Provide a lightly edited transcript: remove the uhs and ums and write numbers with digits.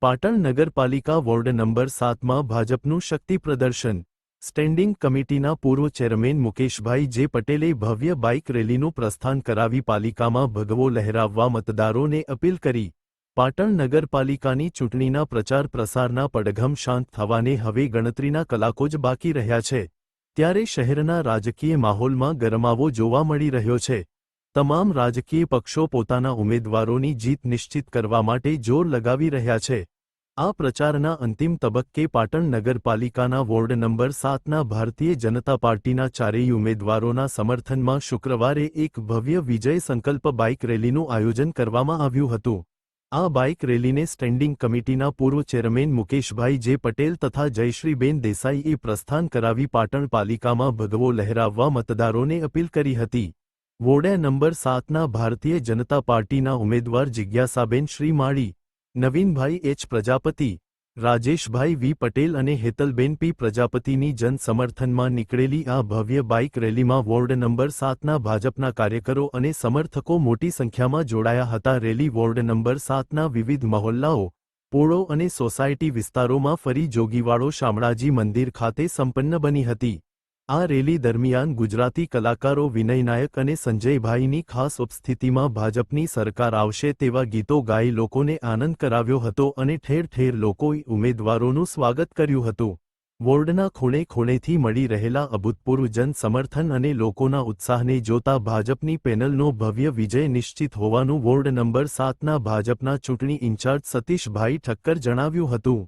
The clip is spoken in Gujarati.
પાટણ નગરપાલિકા વોર્ડ નંબર 7માં ભાજપનું શક્તિ પ્રદર્શન। સ્ટેન્ડિંગ કમિટીના પૂર્વ ચેરમેન મુકેશભાઈ જે પટેલે ભવ્ય બાઇક રેલીનું પ્રસ્થાન કરાવી પાલિકામાં ભગવો લહેરાવવા મતદારોને અપીલ કરી। પાટણ નગરપાલિકાની ચૂંટણીના પ્રચાર પ્રસારના પડઘમ શાંત થવાને હવે ગણતરીના કલાકો જ બાકી રહ્યા છે, ત્યારે શહેરના રાજકીય માહોલમાં ગરમાવો જોવા મળી રહ્યો છે। તમામ રાજકીય પક્ષો પોતાના ઉમેદવારોની જીત નિશ્ચિત કરવા માટે જોર લગાવી રહ્યા છે। આ પ્રચારના અંતિમ તબક્કે પાટણ નગરપાલિકાના વોર્ડ નંબર 7ના ભારતીય જનતા પાર્ટીના ચારેય ઉમેદવારોના સમર્થનમાં શુક્રવારે એક ભવ્ય વિજય સંકલ્પ બાઇક રેલીનું આયોજન કરવામાં આવ્યું હતું। આ બાઇક રેલીને સ્ટેન્ડિંગ કમિટીના પૂર્વ ચેરમેન મુકેશભાઈ જે પટેલ તથા જયશ્રીબેન દેસાઈએ પ્રસ્થાન કરાવી પાટણ પાલિકામાં ભગવો લહેરાવવા મતદારોને અપીલ કરી હતી। વોર્ડ નંબર 7ના ભારતીય જનતા પાર્ટીના ઉમેદવાર જિજ્ઞાસાબેન શ્રીમાળી, નવીનભાઈ એચ પ્રજાપતિ, રાજેશભાઈ વી પટેલ અને હેતલબેન પી પ્રજાપતિની જનસમર્થનમાં નીકળેલી આ ભવ્ય બાઇક રેલીમાં વોર્ડ નંબર 7ના ભાજપના કાર્યકરો અને સમર્થકો મોટી સંખ્યામાં જોડાયા હતા। રેલી વોર્ડ નંબર 7ના વિવિધ મહોલ્લાઓ, પોળો અને સોસાયટી વિસ્તારોમાં ફરી જોગીવાડો શામળાજી મંદિર ખાતે સંપન્ન બની હતી। આ રેલી દરમિયાન ગુજરાતી કલાકારો વિનય નાયક અને સંજયભાઈની ખાસ ઉપસ્થિતિમાં ભાજપની સરકાર આવશે તેવા ગીતો ગાઈ લોકોને આનંદ કરાવ્યો હતો અને ઠેર ઠેર લોકોએ ઉમેદવારોનું સ્વાગત કર્યું હતું। વોર્ડના ખૂણે ખૂણેથી મળી રહેલા અભૂતપૂર્વ જન સમર્થન અને લોકોના ઉત્સાહને જોતા ભાજપની પેનલનો ભવ્ય વિજય નિશ્ચિત હોવાનું વોર્ડ નંબર 7ના ભાજપના ચૂંટણી ઇન્ચાર્જ સતીશભાઈ ઠક્કર જણાવ્યું હતું।